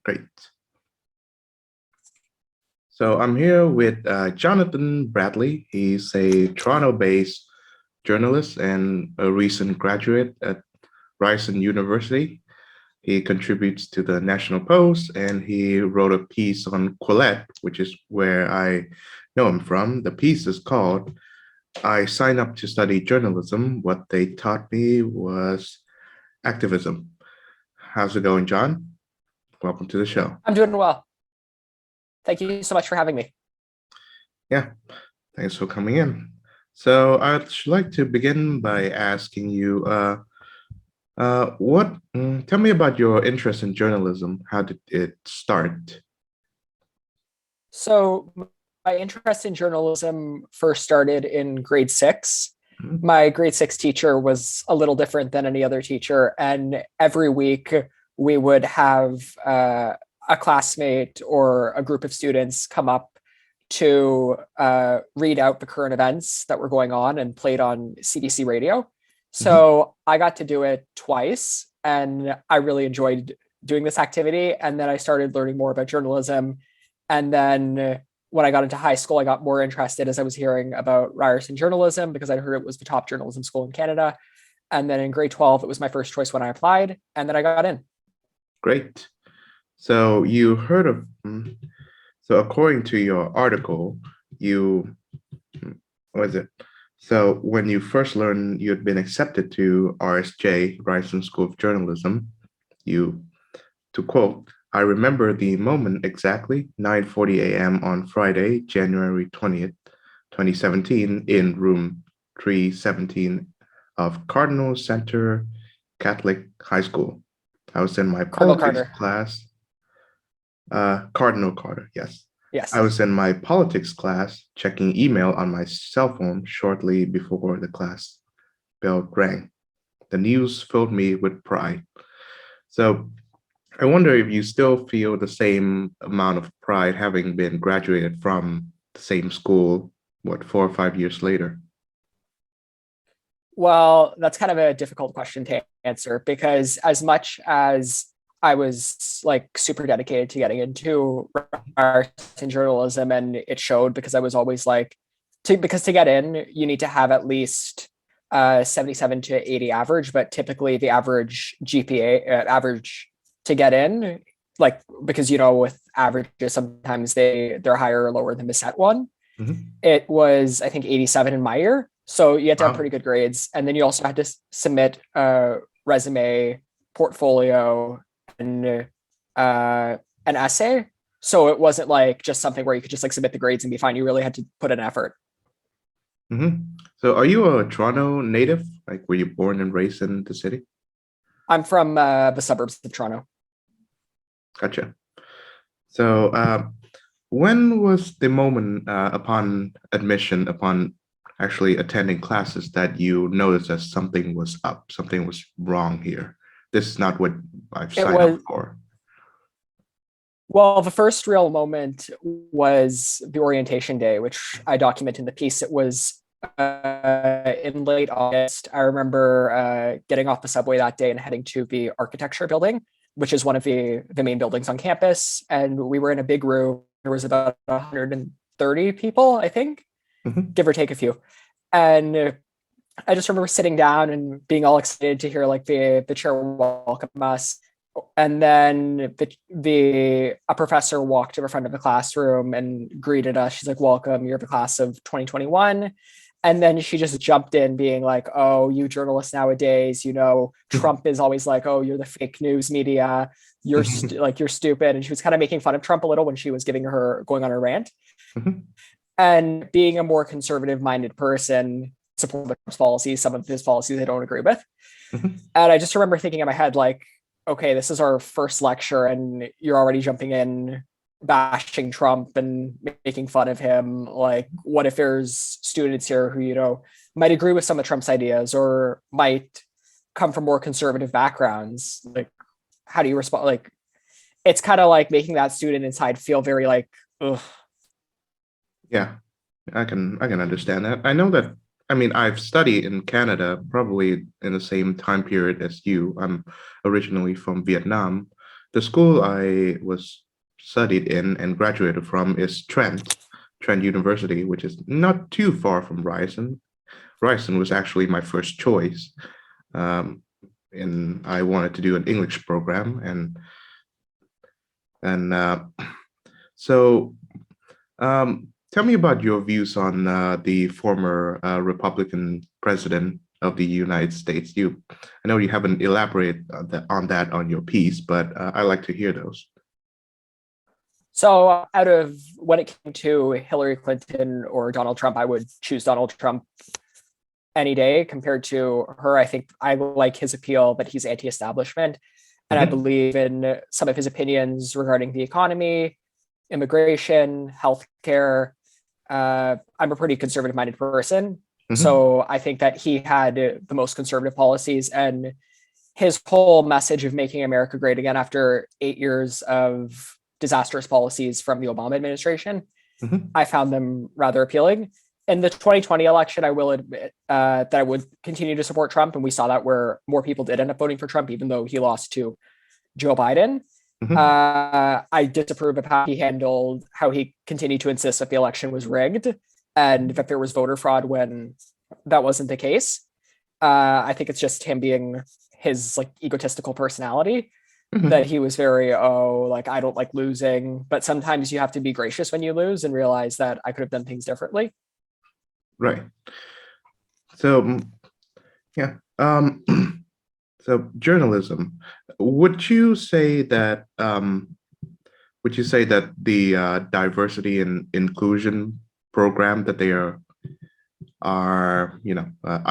Great. So I'm here with Jonathan Bradley. He's a Toronto-based journalist and a recent graduate at Ryerson University. He contributes to the National Post, and he wrote a piece on Quillette, which is where I know him from. The piece is called "I Signed Up to Study Journalism. What They Taught Me Was Activism." How's it going, John? Welcome to the show. I'm doing well. Thank you so much for having me. Yeah, thanks for coming in. So I'd like to begin by asking you, tell me about your interest in journalism. How did it start? So my interest in journalism first started in grade 6. Mhm. My grade 6 teacher was a little different than any other teacher. And every week we would have a classmate or a group of students come up to read out the current events that were going on and played on CBC radio. So I got to do it twice, and I really enjoyed doing this activity. And then I started learning more about journalism. And then when I got into high school, I got more interested as I was hearing about Ryerson journalism because I heard it was the top journalism school in Canada. And then in grade 12, it was my first choice when I applied, and then I got in. Great. So you heard of, so according to your article, what is it? So when you first learned you had been accepted to RSJ, Ryerson School of Journalism, to quote, "I remember the moment exactly, 9:40 a.m. on Friday, January 20th, 2017, in room 317 of Cardinal Center Catholic High School. I was in my Cardinal politics Carter. class. Cardinal Carter, yes. Yes. I was in my politics class checking email on my cell phone shortly before the class bell rang. The news filled me with pride." So I wonder if you still feel the same amount of pride having been graduated from the same school, 4 or 5 years later? Well, that's kind of a difficult question to answer because as much as I was like super dedicated to getting into art and journalism, and it showed because I was always like, because to get in, you need to have at least 77 to 80 average, but typically the average GPA average to get in, like, because with averages, sometimes they're higher or lower than the set one. Mhm. It was, I think, 87 in my year. So you had to have Wow. pretty good grades. And then you also had to submit a resume, portfolio, and an essay. So it wasn't like just something where you could just like submit the grades and be fine. You really had to put an effort. So are you a Toronto native? Like, were you born and raised in the city? I'm from the suburbs of Toronto. Gotcha. So when was the moment upon admission, upon actually attending classes, that you noticed that something was up, something was wrong here? This is not what I've It signed up was, for. well, the first real moment was the orientation day, which I document in the piece. It was in late August. I remember getting off the subway that day and heading to the architecture building, which is one of the main buildings on campus. And we were in a big room. There was about 130 people, I think, Mhm. give or take a few. And I just remember sitting down and being all excited to hear like the chair welcome us. And then a professor walked to the front of the classroom and greeted us. She's like, "Welcome, you're the class of 2021." And then she just jumped in being like, "Oh, you journalists nowadays, Trump is always like, oh, you're the fake news media. You're you're stupid." And she was kind of making fun of Trump a little when she was going on her rant. Mhm. And being a more conservative minded person, support Trump's policies, some of his policies I don't agree with. Mhm. And I just remember thinking in my head, like, okay, this is our first lecture and you're already jumping in, bashing Trump and making fun of him. Like, what if there's students here who, might agree with some of Trump's ideas or might come from more conservative backgrounds? Like, how do you respond? Like, it's kind of like making that student inside feel very like, ugh. Yeah, I can understand that. I know that. I mean, I've studied in Canada probably in the same time period as you. I'm originally from Vietnam, The school I was studied in and graduated from is Trent University, which is not too far from Ryerson. Ryerson was actually my first choice, um, and I wanted to do an English program, and so tell me about your views on the former Republican president of the United States. I know you haven't elaborated on that on your piece, but I like to hear those. So, out of when it came to Hillary Clinton or Donald Trump, I would choose Donald Trump any day compared to her. I think I like his appeal, but he's anti-establishment. And I Mhm, believe in some of his opinions regarding the economy, immigration, healthcare. I'm a pretty conservative minded person. mhm, So I think that he had the most conservative policies, and his whole message of making America great again after 8 years of disastrous policies from the Obama administration, mhm. I found them rather appealing. In the 2020 election, I will admit that I would continue to support Trump. And we saw that where more people did end up voting for Trump, even though he lost to Joe Biden. Mhm. I disapprove of how he continued to insist that the election was rigged and that there was voter fraud when that wasn't the case. I think it's just him being his like egotistical personality that Mhm. he was very, oh, like I don't like losing, but sometimes you have to be gracious when you lose and realize that I could have done things differently. Right. So, yeah. So journalism. Would you say that the diversity and inclusion program that they are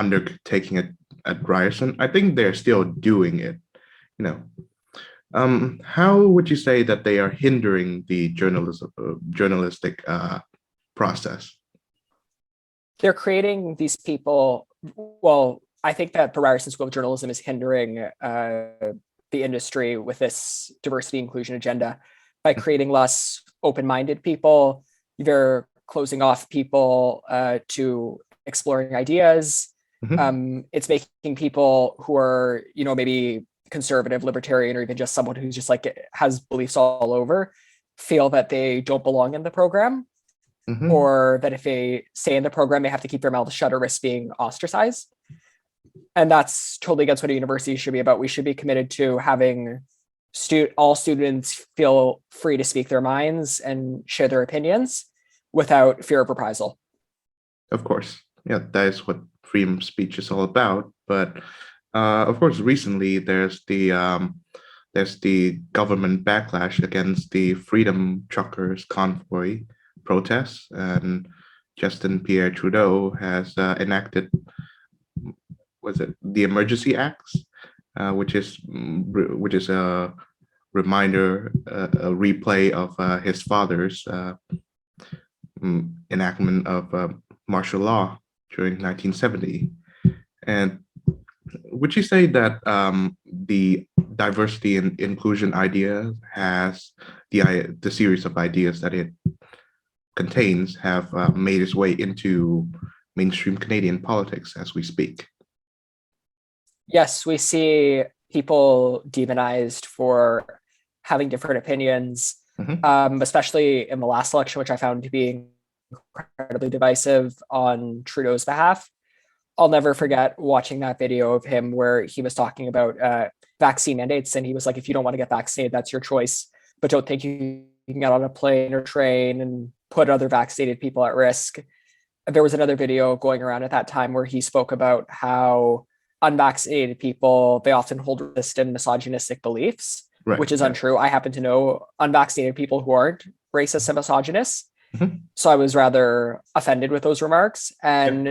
undertaking at Ryerson, I think they're still doing it. You know, how would you say that they are hindering the journalistic process? They're creating these people. Well, I think that the Ryerson School of Journalism is hindering the industry with this diversity inclusion agenda by creating less open-minded people. They're closing off people to exploring ideas. Mhm, It's making people who are, maybe conservative, libertarian, or even just someone who's just like has beliefs all over, feel that they don't belong in the program, mhm. or that if they stay in the program, they have to keep their mouths shut or risk being ostracized. And that's totally against what a university should be about. We should be committed to having all students feel free to speak their minds and share their opinions without fear of reprisal. Of course, yeah, that is what freedom of speech is all about. But of course, recently there's the government backlash against the Freedom Truckers convoy protests, and Justin Pierre Trudeau has enacted, was it the Emergency Acts, which is a reminder, a replay of his father's enactment of martial law during 1970. And would you say that the diversity and inclusion idea has the series of ideas that it contains have made its way into mainstream Canadian politics as we speak? Yes, we see people demonized for having different opinions, Mhm, especially in the last election, which I found to be incredibly divisive on Trudeau's behalf. I'll never forget watching that video of him where he was talking about vaccine mandates. And he was like, if you don't want to get vaccinated, that's your choice. But don't think you can get on a plane or train and put other vaccinated people at risk. There was another video going around at that time where he spoke about how unvaccinated people, they often hold resistant misogynistic beliefs, right. which is Yeah. untrue. I happen to know unvaccinated people who aren't racist and misogynist. Mhm, So I was rather offended with those remarks. yeah. And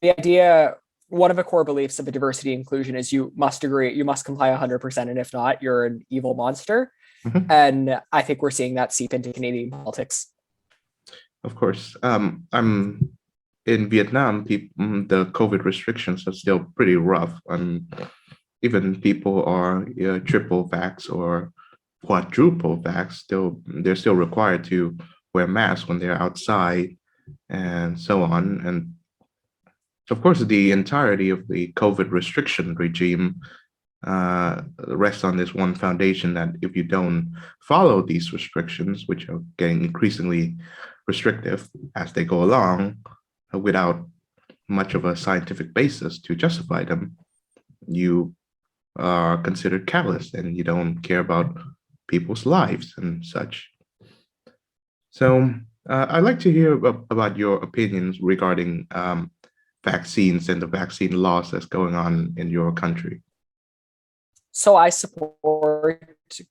the idea, one of the core beliefs of the diversity inclusion is you must agree, you must comply 100%. And if not, you're an evil monster. Mhm. And I think we're seeing that seep into Canadian politics. Of course. I'm in Vietnam. The COVID restrictions are still pretty rough. Even people are triple vax or quadruple vax. They're still required to wear masks when they're outside and so on. And of course, the entirety of the COVID restriction regime rests on this one foundation that if you don't follow these restrictions, which are getting increasingly restrictive as they go along, without much of a scientific basis to justify them, you are considered callous and you don't care about people's lives and such. So I'd like to hear about your opinions regarding vaccines and the vaccine laws that's going on in your country. So I support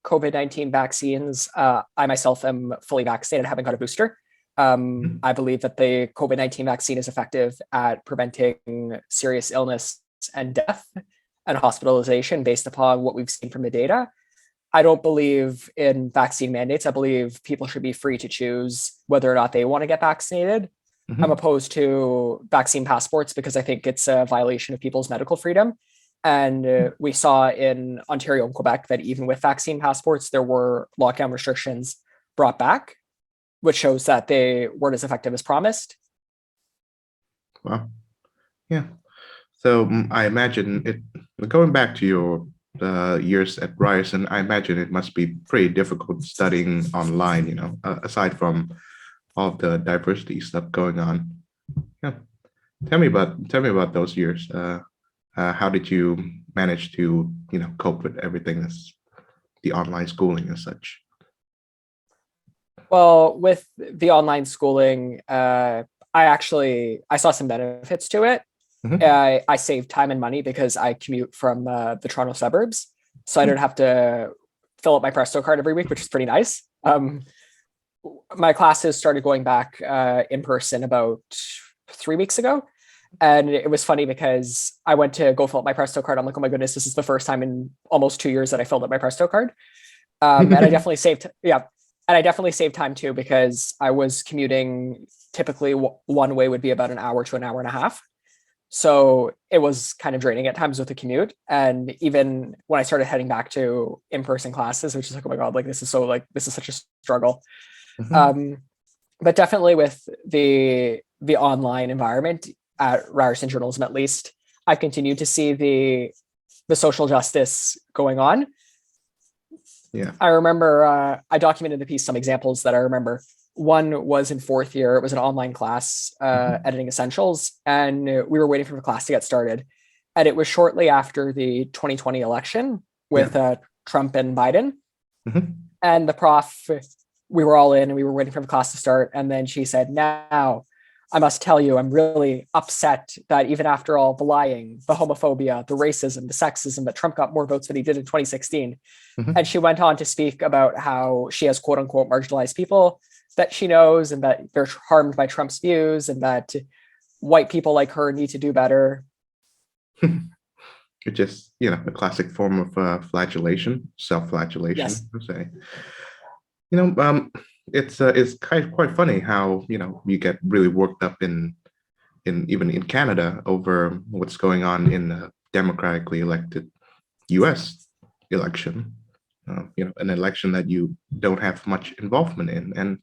COVID-19 vaccines. I myself am fully vaccinated, haven't got a booster. I believe that the COVID-19 vaccine is effective at preventing serious illness and death and hospitalization based upon what we've seen from the data. I don't believe in vaccine mandates. I believe people should be free to choose whether or not they want to get vaccinated. I'm opposed to vaccine passports because I think it's a violation of people's medical freedom. And we saw in Ontario and Quebec that even with vaccine passports, there were lockdown restrictions brought back, which shows that they weren't as effective as promised. Wow. Yeah. So I imagine it, going back to your years at Ryerson, I imagine it must be pretty difficult studying online, you know, aside from all the diversity stuff going on. Yeah. Tell me about those years. How did you manage to, you know, cope with everything that's the online schooling and such? Well, with the online schooling, I saw some benefits to it. I saved time and money because I commute from the Toronto suburbs, so I don't have to fill up my Presto card every week, which is pretty nice. My classes started going back in person about 3 weeks ago. And it was funny because I went to go fill up my Presto card. I'm like, oh my goodness, this is the first time in almost 2 years that I filled up my Presto card. And I definitely saved, yeah. And I definitely saved time too, because I was commuting, typically one way would be about an hour to an hour and a half. So it was kind of draining at times with the commute. And even when I started heading back to in-person classes, which is like, oh my God, like this is such a struggle. But definitely with the online environment at Ryerson Journalism, at least, I continue to see the social justice going on. Yeah. I remember I documented the piece, some examples that I remember. One was in fourth year. It was an online class, editing essentials, and we were waiting for the class to get started. And it was shortly after the 2020 election with Trump and Biden. And the prof, we were all in and we were waiting for the class to start. And then she said, now, I must tell you, I'm really upset that even after all the lying, the homophobia, the racism, the sexism, that Trump got more votes than he did in 2016. And she went on to speak about how she has quote unquote marginalized people that she knows and that they're harmed by Trump's views and that white people like her need to do better. It's just, you know, a classic form of flagellation, self-flagellation, Yes. per se. You know, it's quite funny how, you know, you get really worked up in even in Canada over what's going on in the democratically elected U.S. election. You know, an election that you don't have much involvement in. And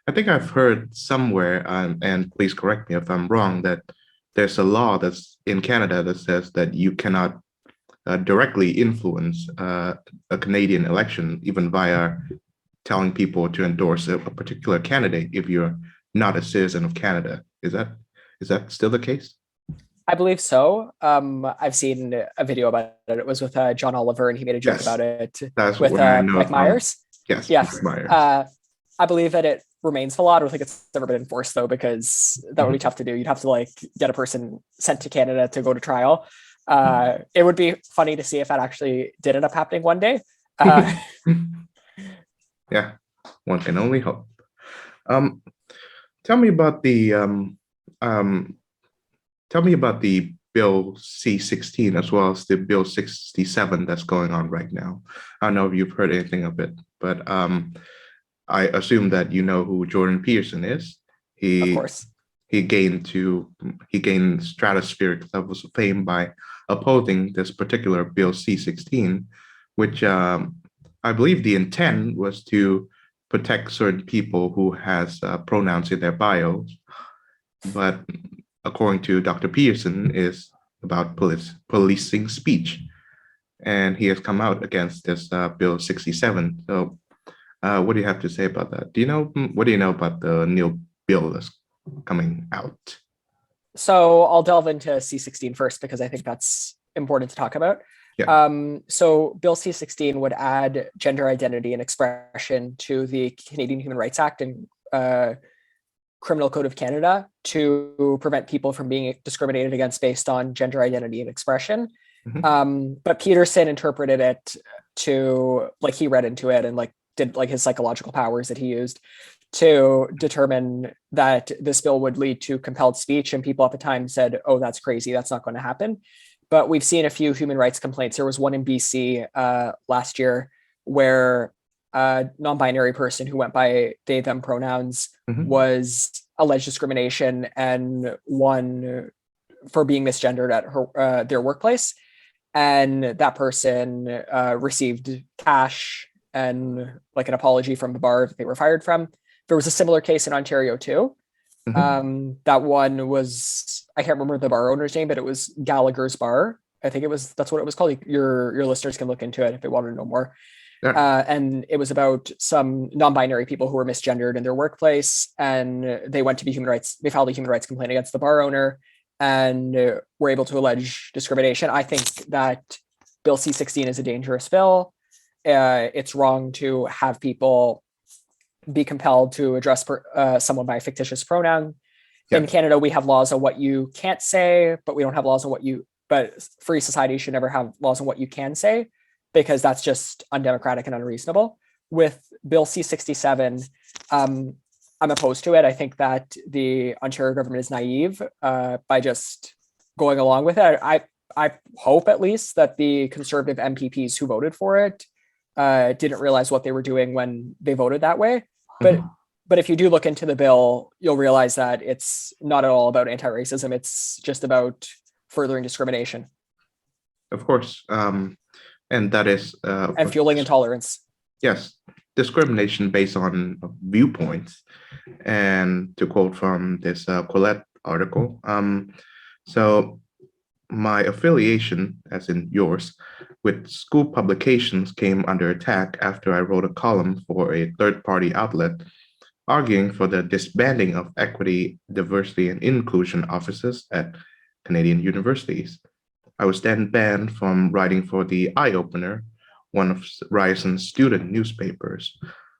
I think I've heard somewhere, and please correct me if I'm wrong, that there's a law that's in Canada that says that you cannot directly influence a Canadian election, even via telling people to endorse a particular candidate if you're not a citizen of Canada. Is that still the case? I believe so. I've seen a video about it. It was with John Oliver, and he made a joke about it with Mike Myers. Yes, yes. Myers. I believe that it remains the law. I don't think it's ever been enforced though, because that would be tough to do. You'd have to like get a person sent to Canada to go to trial. It would be funny to see if that actually did end up happening one day. Yeah, one can only hope. Tell me about the Bill C-16 as well as the Bill 67 that's going on right now. I don't know if you've heard anything of it, but I assume that you know who Jordan Peterson is. Of course. He gained stratospheric levels of fame by opposing this particular Bill C-16, which I believe the intent was to protect certain people who has pronouns in their bios, but according to Dr. Peterson, is about policing speech. and he has come out against this Bill 67. So, what do you have to say about that? What do you know about the new bill that's coming out? So I'll delve into C16 first because I think that's important to talk about. Yeah. So Bill C16 would add gender identity and expression to the Canadian Human Rights Act and Criminal Code of Canada to prevent people from being discriminated against based on gender identity and expression. But Peterson interpreted it to, like, he read into it and like did like his psychological powers that he used to determine that this bill would lead to compelled speech. And people at the time said, oh, that's crazy. That's not going to happen. But we've seen a few human rights complaints. There was one in BC last year where a non-binary person who went by they, them pronouns was alleged discrimination and won for being misgendered at her their workplace. And that person received cash and like an apology from the bar that they were fired from. There was a similar case in Ontario too. That one was, I can't remember the bar owner's name, but it was Gallagher's Bar. I think that's what it was called. Your listeners can look into it if they want to know more. Yeah. And it was about some non-binary people who were misgendered in their workplace, and they went to be human rights. They filed a human rights complaint against the bar owner, and were able to allege discrimination. I think that Bill C16 is a dangerous bill. It's wrong to have people be compelled to address someone by a fictitious pronoun. Yeah. In Canada, we have laws on what you can't say, but we don't have laws on but free society should never have laws on what you can say, because that's just undemocratic and unreasonable. With Bill C67, I'm opposed to it. I think that the Ontario government is naive by just going along with it. I hope at least that the Conservative MPPs who voted for it didn't realize what they were doing when they voted that way. But if you do look into the bill, you'll realize that it's not at all about anti-racism. It's just about furthering discrimination. Of course. And that is... and fueling intolerance. Yes, discrimination based on viewpoints. And to quote from this Quillette article, so my affiliation, as in yours, with school publications came under attack after I wrote a column for a third-party outlet arguing for the disbanding of equity, diversity, and inclusion offices at Canadian universities. I was then banned from writing for the Eye Opener, one of Ryerson's student newspapers,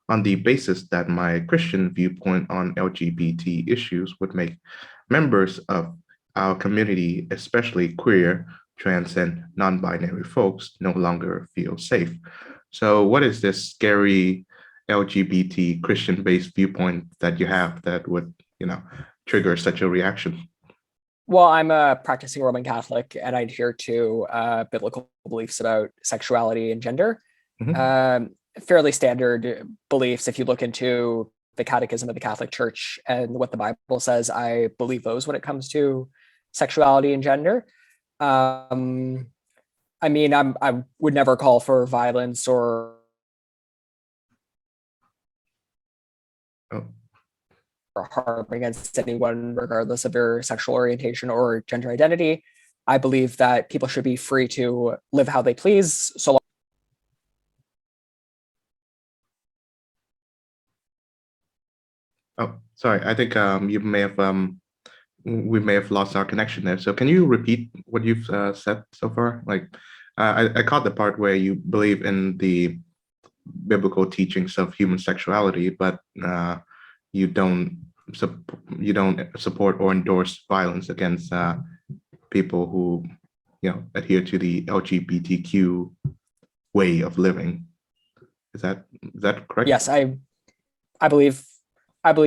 on the basis that my Christian viewpoint on LGBT issues would make members of our community, especially queer, trans, and non-binary folks, no longer feel safe. So what is this scary LGBT Christian-based viewpoint that you have that would, trigger such a reaction? Well, I'm a practicing Roman Catholic, and I adhere to biblical beliefs about sexuality and gender. Fairly standard beliefs. If you look into the Catechism of the Catholic Church and what the Bible says, I believe those when it comes to sexuality and gender. I mean, I would never call for violence or harm against anyone, regardless of their sexual orientation or gender identity. I believe that people should be free to live how they please, so long. Oh, sorry. I think we may have lost our connection there. So can you repeat what you've said so far? Like, I caught the part where you believe in the biblical teachings of human sexuality, but you don't support or endorse violence against people who adhere to the LGBTQ way of living. Is that correct? Yes, I believe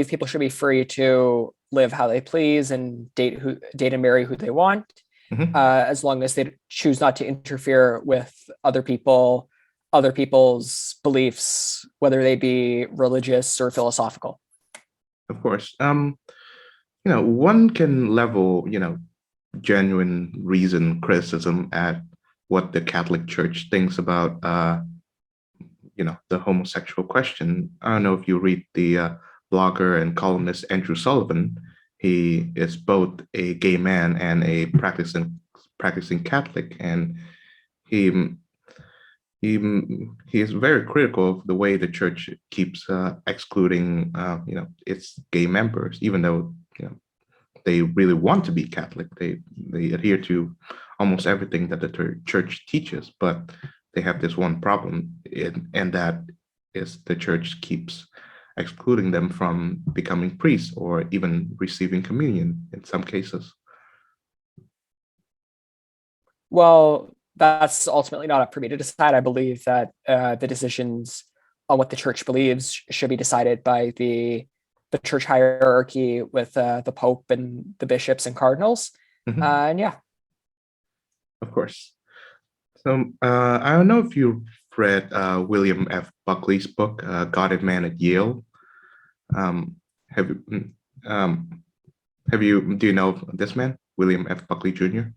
people should be free to live how they please and date and marry who they want, as long as they choose not to interfere with other people's beliefs, whether they be religious or philosophical. Of course. One can level, genuine reason criticism at what the Catholic Church thinks about, the homosexual question. I don't know if you read the blogger and columnist Andrew Sullivan. He is both a gay man and a practicing Catholic, and he he is very critical of the way the church keeps excluding its gay members, even though they really want to be Catholic. They adhere to almost everything that the church teaches, but they have this one problem, and that is the church keeps excluding them from becoming priests or even receiving communion in some cases. Well, that's ultimately not up for me to decide. I believe that the decisions on what the church believes should be decided by the church hierarchy with the Pope and the bishops and cardinals. Mhm. And yeah, Of course. So I don't know if you read William F. Buckley's book, God and Man at Yale. Um, have you? Um, have you? Do you know this man, William F. Buckley Jr.?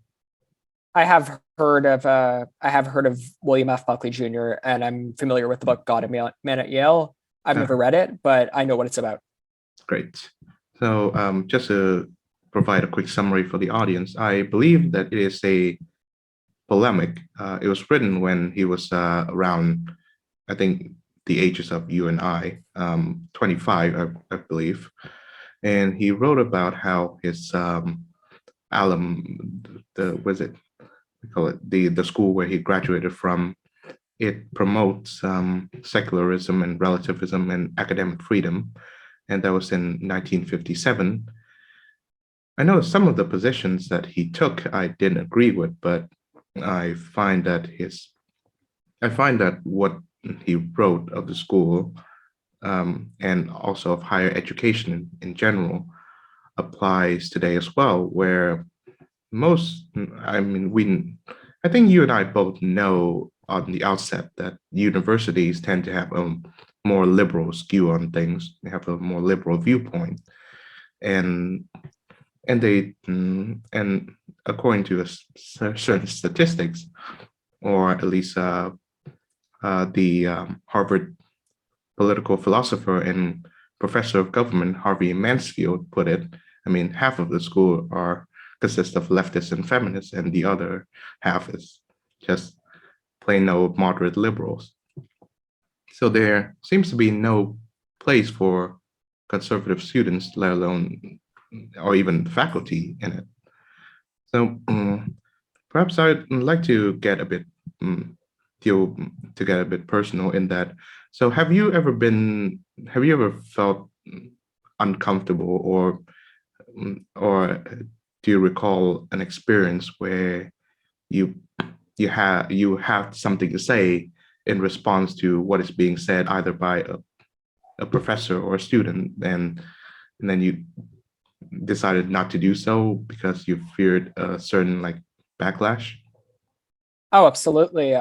I have heard of William F. Buckley Jr. and I'm familiar with the book God and Man at Yale. I've never read it, but I know what it's about. Great. So just to provide a quick summary for the audience, I believe that it is a polemic. It was written when he was around, I think, the ages of you and I, 25, I believe. And he wrote about how his alum, the was it, we call it the school where he graduated from, it promotes secularism and relativism and academic freedom. And that was in 1957. I know some of the positions that he took I didn't agree with, but I find that what he wrote of the school and also of higher education in general applies today as well, where most, I mean, I think you and I both know on the outset that universities tend to have a more liberal skew on things. They have a more liberal viewpoint, and and according to certain statistics, or at least the Harvard political philosopher and professor of government Harvey Mansfield put it. I mean, half of the school are consist of leftists and feminists, and the other half is just plain old moderate liberals. So there seems to be no place for conservative students, let alone or even faculty in it. So perhaps I'd like to get a bit um, deal to get a bit personal in that. So have you ever felt uncomfortable or do you recall an experience where you you have something to say in response to what is being said either by a professor or a student and then you decided not to do so because you feared a certain like backlash? Oh, absolutely.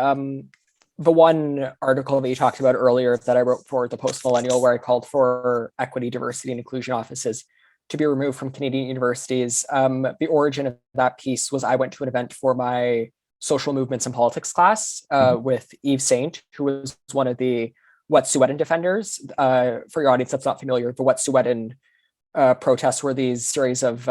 The one article that you talked about earlier that I wrote for the Post Millennial, where I called for equity, diversity, and inclusion offices to be removed from Canadian universities. The origin of that piece was I went to an event for my social movements and politics class Mhm. with Eve Saint, who was one of the Wet'suwet'en defenders. For your audience that's not familiar, the Wet'suwet'en protests were these series of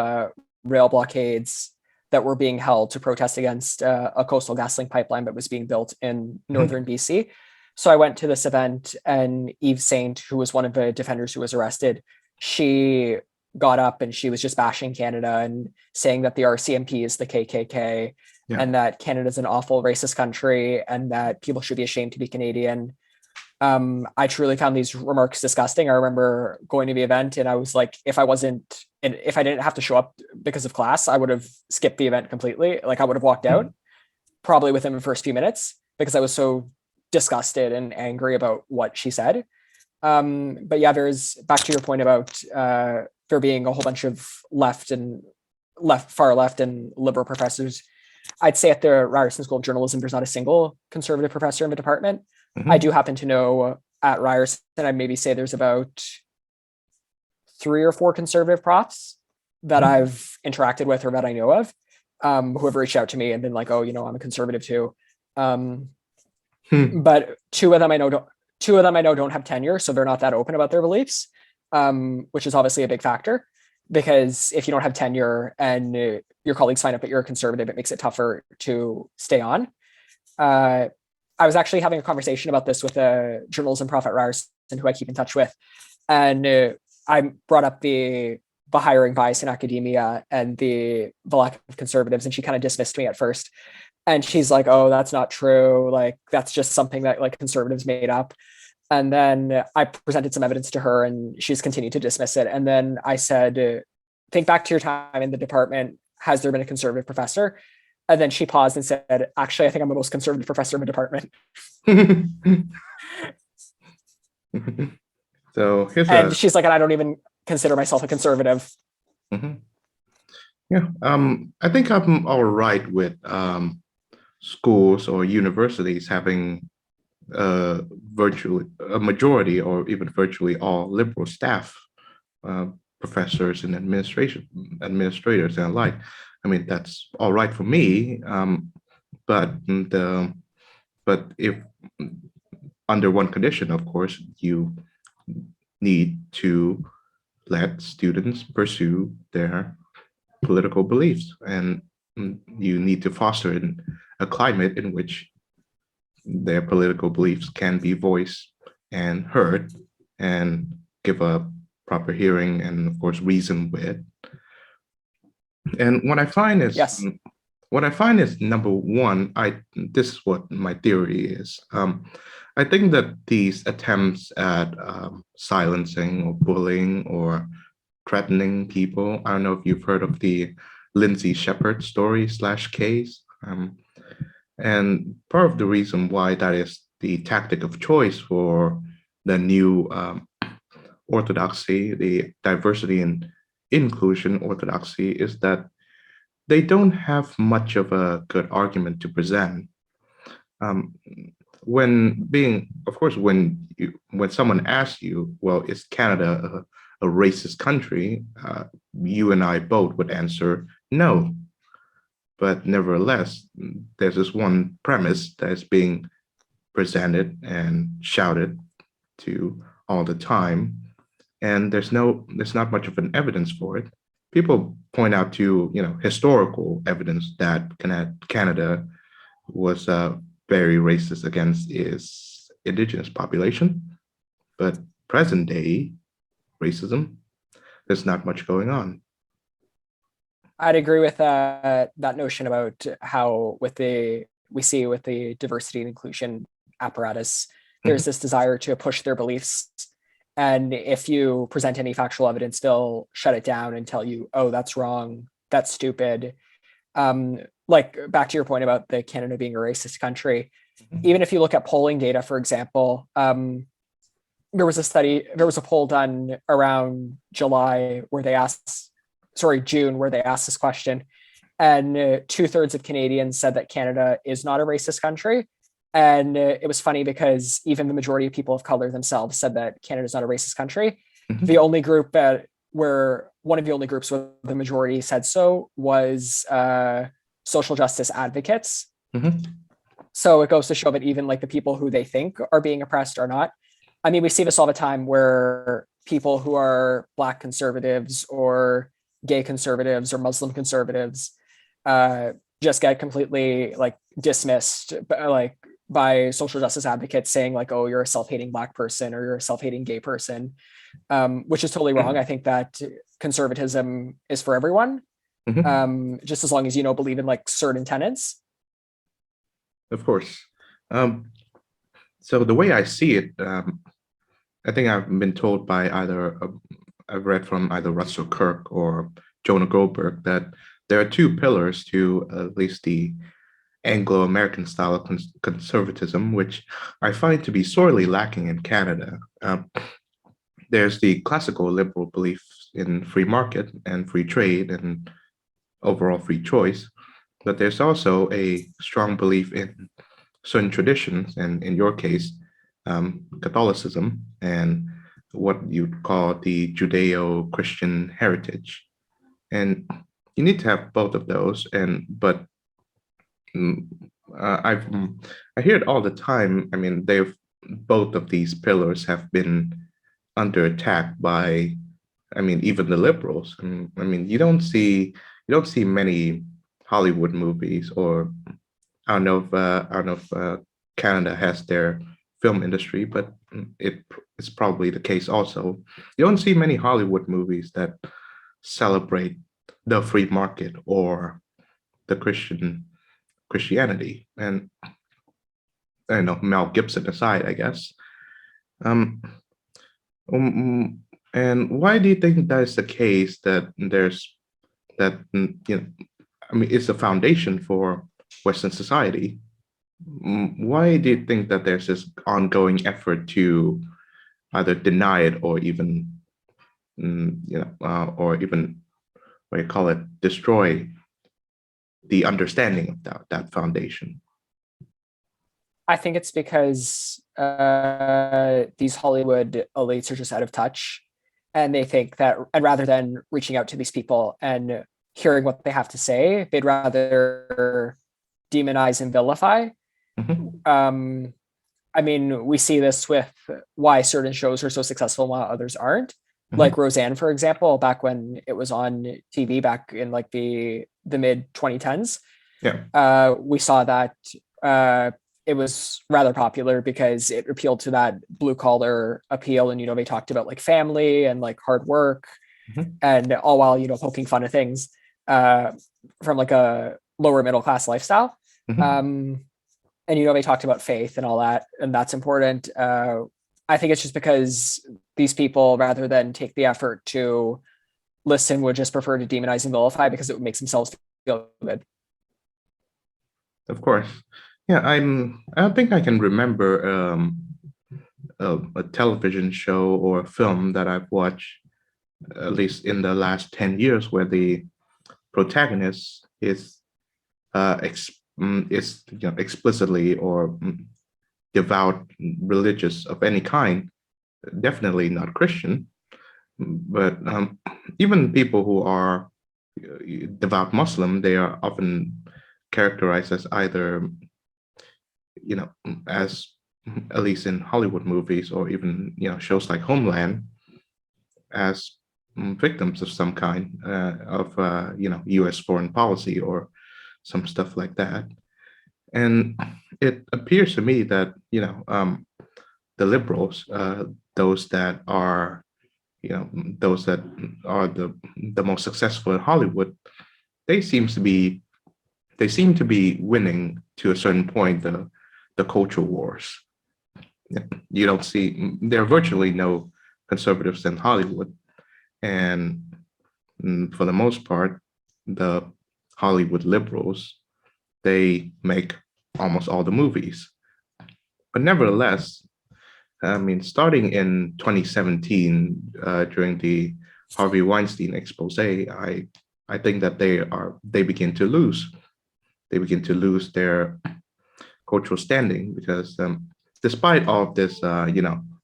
rail blockades that were being held to protest against a coastal GasLink pipeline that was being built in northern BC. So I went to this event, and Eve Saint, who was one of the defenders who was arrested, she got up and she was just bashing Canada and saying that the RCMP is the KKK Yeah. and that Canada's an awful racist country and that people should be ashamed to be Canadian. I truly found these remarks disgusting. I remember going to the event and I was like, if I didn't have to show up because of class, I would have skipped the event completely. Like I would have walked out probably within the first few minutes because I was so disgusted and angry about what she said. But yeah, there's back to your point about there being a whole bunch of far left and liberal professors. I'd say at the Ryerson School of Journalism, there's not a single conservative professor in the department. I Mhm. do happen to know at Ryerson, I maybe say there's about 3 or 4 conservative profs that Mhm. I've interacted with or that I know of, who have reached out to me and been like, "Oh, I'm a conservative too." Um, Hmm. but two of them I know don't have tenure, so they're not that open about their beliefs, which is obviously a big factor. Because if you don't have tenure and your colleagues find out that you're a conservative, it makes it tougher to stay on. Uh, I was actually having a conversation about this with a journalism prof at Ryerson who I keep in touch with, and I brought up the hiring bias in academia and the lack of conservatives, and she kind of dismissed me at first. And she's like, "Oh, that's not true. Like, that's just something that like conservatives made up." And then I presented some evidence to her, and she's continued to dismiss it. And then I said, "Think back to your time in the department. Has there been a conservative professor?" And then she paused and said, "Actually, I think I'm the most conservative professor in the department." So here's And she's like, "And I don't even consider myself a conservative." Mhm. Yeah, I think I'm all right with schools or universities having virtually a majority or even virtually all liberal staff, uh, professors and administrators and the like. I mean, that's all right for me. But if under one condition, of course, you need to let students pursue their political beliefs, and you need to foster a climate in which their political beliefs can be voiced and heard and give a proper hearing and of course reason with. And Yes. what I find is number one, this is what my theory is. I think that these attempts at silencing or bullying or threatening people, I don't know if you've heard of the Lindsay Shepherd story / case. And part of the reason why that is the tactic of choice for the new orthodoxy, the diversity and inclusion orthodoxy, is that they don't have much of a good argument to present. Um, of course, when someone asks you, well, is Canada a racist country? You and I both would answer no. But nevertheless, there's this one premise that is being presented and shouted to all the time, and there's not much of an evidence for it. People point out to historical evidence that Canada was very racist against its indigenous population, but present day racism, there's not much going on. I'd agree with that notion about how we see with the diversity and inclusion apparatus, there's this desire to push their beliefs. And if you present any factual evidence, they'll shut it down and tell you, "Oh, that's wrong. That's stupid." Like back to your point about the Canada being a racist country, even if you look at polling data, for example, there was a poll done around June, where they asked this question, and 2/3 of Canadians said that Canada is not a racist country. And it was funny because even the majority of people of color themselves said that Canada is not a racist country. The only group one of the only groups where the majority said so was social justice advocates. So it goes to show that even like the people who they think are being oppressed are not. I mean, we see this all the time where people who are Black conservatives or gay conservatives or Muslim conservatives just get completely like dismissed by social justice advocates, saying like, "Oh, you're a self-hating Black person or you're a self-hating gay person," which is totally wrong. I think that conservatism is for everyone, just as long as believe in like certain tenets. Of course. So the way I see it, I think I've been told by I've read from either Russell Kirk or Jonah Goldberg that there are two pillars to at least the Anglo-American style of conservatism, which I find to be sorely lacking in Canada. There's the classical liberal belief in free market and free trade and overall free choice, but there's also a strong belief in certain traditions, and in your case, Catholicism and what you'd call the Judeo-Christian heritage. And you need to have both of those. But I hear it all the time. I mean, both of these pillars have been under attack by, I mean, even the liberals. I mean, you don't see many Hollywood movies, or I don't know if Canada has their film industry, but it's probably the case also. You don't see many Hollywood movies that celebrate the free market or the Christianity. And I know Mel Gibson aside, I guess. Um, and why do you think that is the case that there's that I mean, it's a foundation for Western society. Why do you think that there's this ongoing effort to either deny it or even, or even what do you call it, destroy the understanding of that foundation? I think it's because these Hollywood elites are just out of touch, and they think that, and rather than reaching out to these people and hearing what they have to say, they'd rather demonize and vilify. Mhm, I mean, we see this with why certain shows are so successful while others aren't. Like mhm. Roseanne, for example, back when it was on TV back in like the mid 2010s, Yeah. we saw that it was rather popular because it appealed to that blue collar appeal, and they talked about like family and like hard work, Mhm, and all while poking fun of things uh, from like a lower middle class lifestyle. mhm. Um, and they talked about faith and all that, and that's important. I think it's just because these people, rather than take the effort to listen, would just prefer to demonize and vilify because it makes themselves feel good. Of course. Yeah, I don't think I can remember a television show or a film that I've watched, at least in the last 10 years, where the protagonist is explicitly or devout religious of any kind, definitely not Christian. But even people who are devout Muslim, they are often characterized as either, as at least in Hollywood movies or even shows like Homeland, as victims of some kind of U.S. foreign policy or some stuff like that. And it appears to me that the liberals, those that are those that are the most successful in Hollywood, they seems to be they seem to be winning to a certain point the culture wars. You don't see there are virtually no conservatives in Hollywood, and for the most part, the Hollywood liberals, they make almost all the movies. But nevertheless, I mean, starting in 2017, during the Harvey Weinstein expose, I think that they begin to lose. They begin to lose their cultural standing because despite all of this,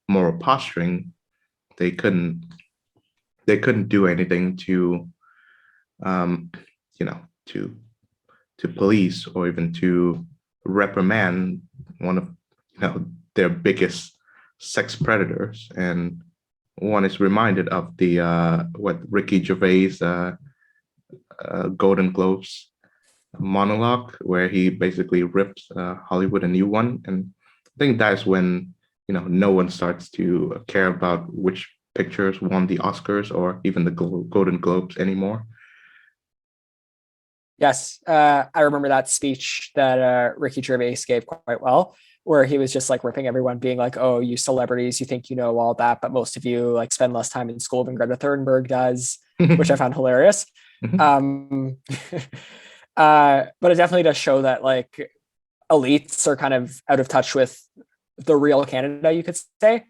moral posturing, they couldn't they couldn't do anything to, um, you know, to police or even to reprimand one of their biggest sex predators. And one is reminded of the what Ricky Gervais Golden Globes monologue, where he basically rips Hollywood a new one. And I think that's when no one starts to care about which pictures won the Oscars or even the Golden Globes anymore. Yes, I remember that speech that Ricky Gervais gave quite well, where he was just like ripping everyone, being like, "Oh, you celebrities, you think you know all that, but most of you like spend less time in school than Greta Thunberg does," which I found hilarious. Um, but it definitely does show that like elites are kind of out of touch with the real Canada, you could say.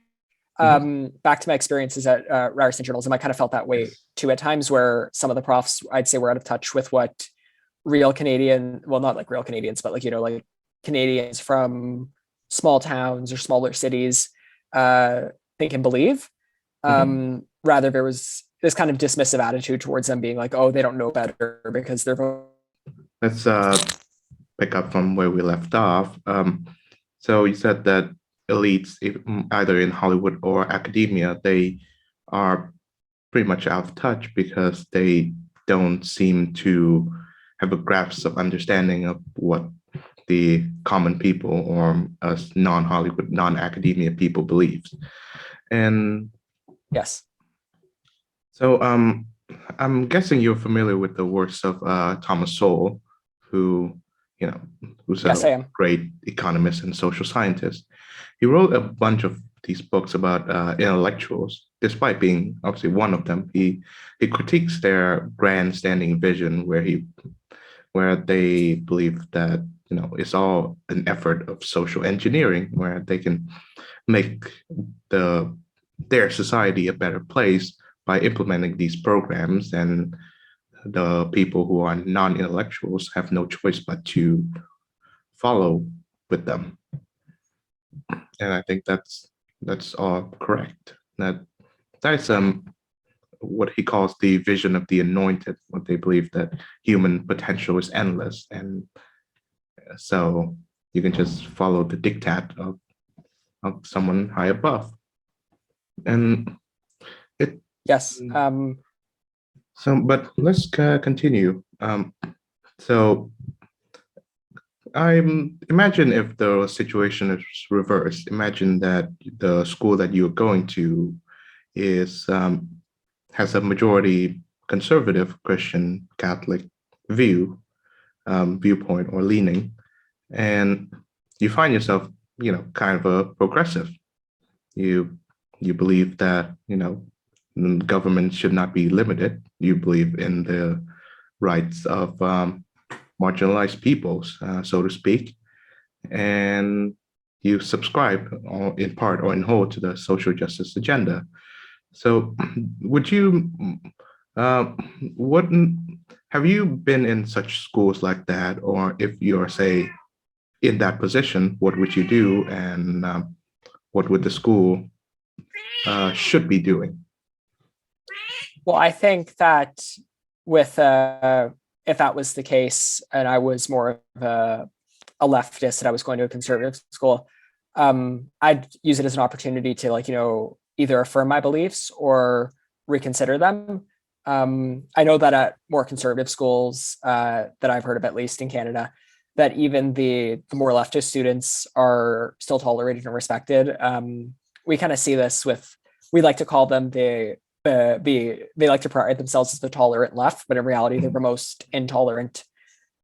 Back to my experiences at Ryerson journalism, I kind of felt that way Yes. too at times, where some of the profs I'd say were out of touch with what real Canadian, well, not like real Canadians, but like, like Canadians from small towns or smaller cities think and believe. Mhm. Rather, there was this kind of dismissive attitude towards them, being like, oh, they don't know better because they're. Let's pick up from where we left off. So you said that elites, either in Hollywood or academia, they are pretty much out of touch because they don't seem to have a grasp of understanding of what the common people or us non-Hollywood, non-academia people believes. And Yes. so I'm guessing you're familiar with the works of Thomas Sowell, who, you know, who's Yes, a I am. great economist and social scientist. He wrote a bunch of these books about intellectuals. Despite being obviously one of them, he critiques their grandstanding vision, where they believe that, it's all an effort of social engineering, where they can make their society a better place by implementing these programs, and the people who are non-intellectuals have no choice but to follow with them. And I think that's all correct. That's what he calls the vision of the anointed, what they believe that human potential is endless, and so you can just follow the diktat of someone high above. And it Yes. but let's continue. So I imagine if the situation is reversed. Imagine that the school that you're going to is has a majority conservative Christian Catholic viewpoint or leaning, and you find yourself, kind of a progressive. You you believe that, the government should not be limited. You believe in the rights of marginalized peoples, so to speak, and you subscribe in part or in whole to the social justice agenda. So, would you, uh, what, have you been in such schools like that? Or if you're, say, in that position, what would you do, and what would the school should be doing? Well, I think that with if that was the case, and I was more of a leftist and I was going to a conservative school, I'd use it as an opportunity to, like, either affirm my beliefs or reconsider them. I know that at more conservative schools that I've heard of, at least in Canada, that even the more leftist students are still tolerated and respected. We kind of see this with, we like to call them they like to pride themselves as the tolerant left, but in reality, they're the most intolerant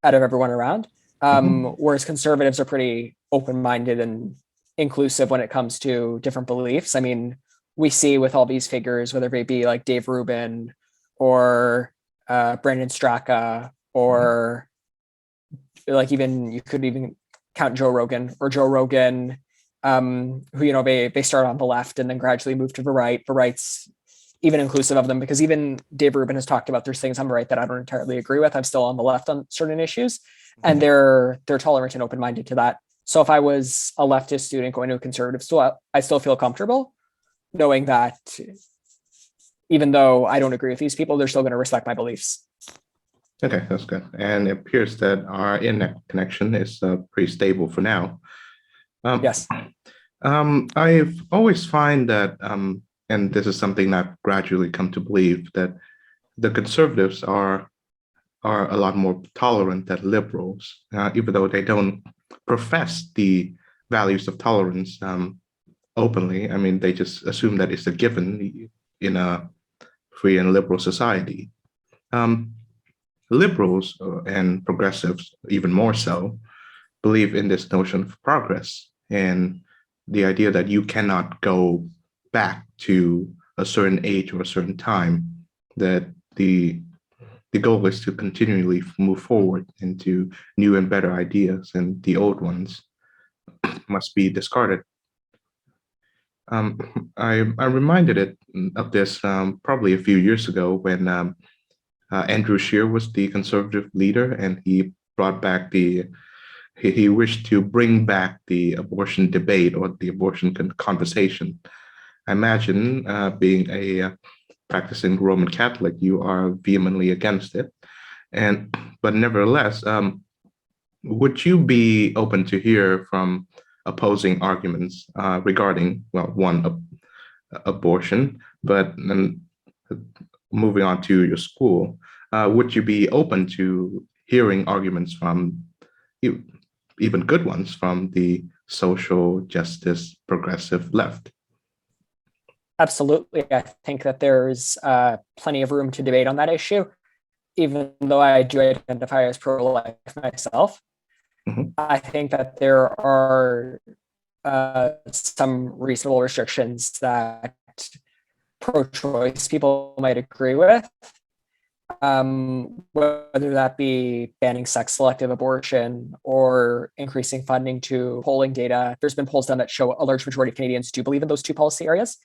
out of everyone around. Whereas conservatives are pretty open-minded and inclusive when it comes to different beliefs. I mean, we see with all these figures, whether they be like Dave Rubin or Brandon Straka, or like even you could even count Joe Rogan, who, they start on the left and then gradually move to the right. The right's even inclusive of them, because even Dave Rubin has talked about there's things on the right that I don't entirely agree with. I'm still on the left on certain issues, and they're tolerant and open-minded to that. So if I was a leftist student going to a conservative school, I still feel comfortable knowing that even though I don't agree with these people, they're still going to respect my beliefs. Okay, that's good. And it appears that our internet connection is pretty stable for now. Yes. I've always find that, and this is something I've gradually come to believe, that the conservatives are a lot more tolerant than liberals, even though they don't profess the values of tolerance openly. I mean, they just assume that it's a given in a free and liberal society. Liberals and progressives, even more so, believe in this notion of progress and the idea that you cannot go back to a certain age or a certain time, that the goal is to continually move forward into new and better ideas, and the old ones must be discarded. I reminded it of this probably a few years ago when Andrew Scheer was the conservative leader, and he brought back he wished to bring back the abortion debate or the abortion conversation. I imagine being a practicing Roman Catholic, you are vehemently against it, but nevertheless, would you be open to hear from opposing arguments regarding, well, one, abortion, but then moving on to your school, would you be open to hearing arguments from you, even good ones from the social justice progressive left. Absolutely. I think that there's plenty of room to debate on that issue, even though I do identify as pro-life myself. Mhm. I think that there are some reasonable restrictions that pro-choice people might agree with, whether that be banning sex-selective abortion or increasing funding to polling data. There's been polls done that show a large majority of Canadians do believe in those two policy areas.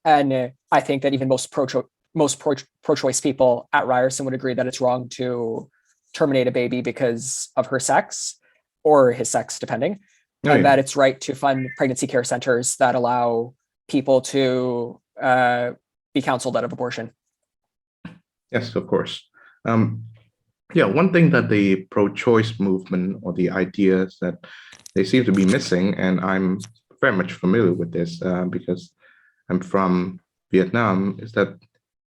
And I think that even most pro-choice people at Ryerson would agree that it's wrong to terminate a baby because of her sex or his sex, depending, and that it's right to fund pregnancy care centers that allow people to be counseled out of abortion. Yes, of course. Yeah, one thing that the pro-choice movement, or the ideas that they seem to be missing, and I'm very much familiar with this because I'm from Vietnam, is that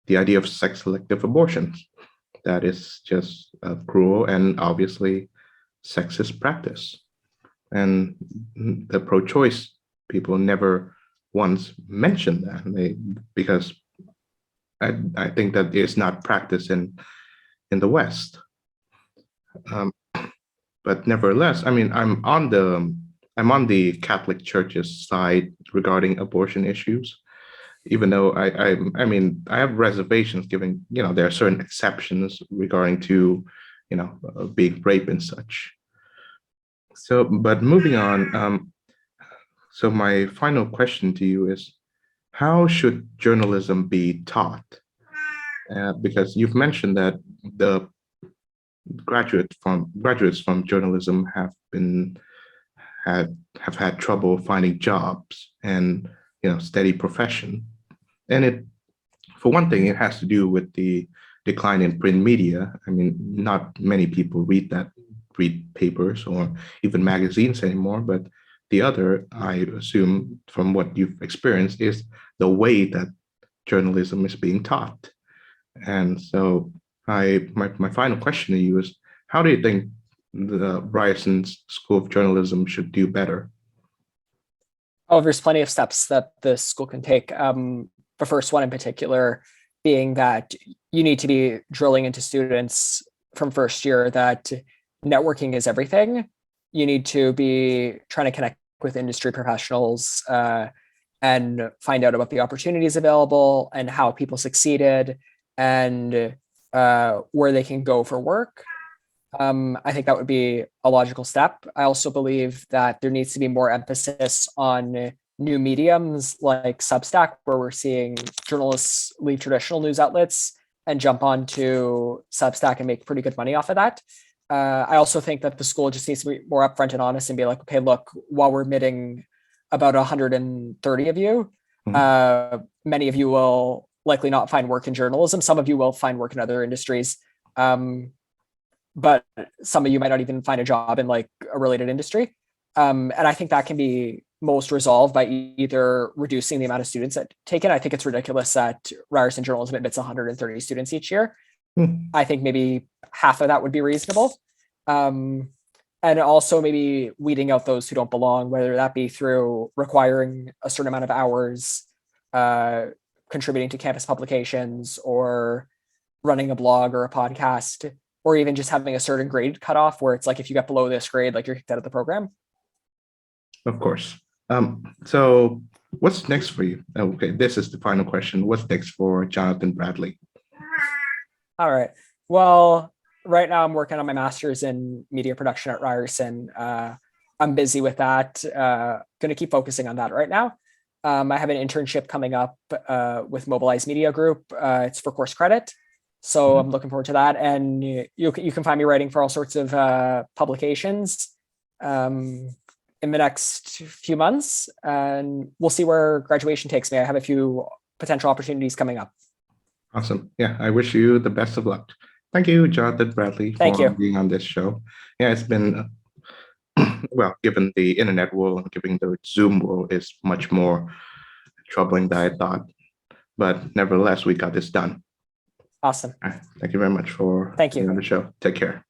the idea of sex-selective abortions. That is just cruel and obviously sexist practice. And the pro-choice people never once mentioned that, because I think that it's not practiced in the West. But nevertheless, I mean, I'm on the Catholic Church's side regarding abortion issues, even though I mean, I have reservations given, there are certain exceptions regarding to, being rape and such. So, but moving on, so my final question to you is, how should journalism be taught? Because you've mentioned that the graduates from journalism have had trouble finding jobs and steady profession, and it, for one thing, it has to do with the decline in print media. I mean, not many people read papers or even magazines anymore, but the other, I assume from what you've experienced, is the way that journalism is being taught. And so my final question to you is, how do you think the Ryerson's School of Journalism should do better? Oh, there's plenty of steps that the school can take. The first one in particular being that you need to be drilling into students from first year that networking is everything. You need to be trying to connect with industry professionals and find out about the opportunities available and how people succeeded and where they can go for work. I think that would be a logical step. I also believe that there needs to be more emphasis on new mediums like Substack, where we're seeing journalists leave traditional news outlets and jump onto Substack and make pretty good money off of that. I also think that the school just needs to be more upfront and honest and be like, okay, look, while we're admitting about 130 of you, many of you will likely not find work in journalism. Some of you will find work in other industries. But some of you might not even find a job in like a related industry. And I think that can be most resolved by either reducing the amount of students that take it. I think it's ridiculous that Ryerson Journalism admits 130 students each year. I think maybe half of that would be reasonable. And also maybe weeding out those who don't belong, whether that be through requiring a certain amount of hours, contributing to campus publications, or running a blog or a podcast, or even just having a certain grade cutoff where it's like, if you get below this grade, like you're kicked out of the program. Of course. So what's next for you? Okay, this is the final question. What's next for Jonathan Bradley? All right. Well, right now I'm working on my master's in media production at Ryerson. I'm busy with that. Going to keep focusing on that right now. I have an internship coming up with Mobilize Media Group. It's for course credit. So I'm looking forward to that. And you can find me writing for all sorts of publications in the next few months. And we'll see where graduation takes me. I have a few potential opportunities coming up. Awesome. Yeah, I wish you the best of luck. Thank you, Jonathan Bradley, for being on this show. Yeah, it's been, well, given the internet world and given the Zoom world is much more troubling than I thought. But nevertheless, we got this done. Awesome. Thank you very much for being on the show. Take care.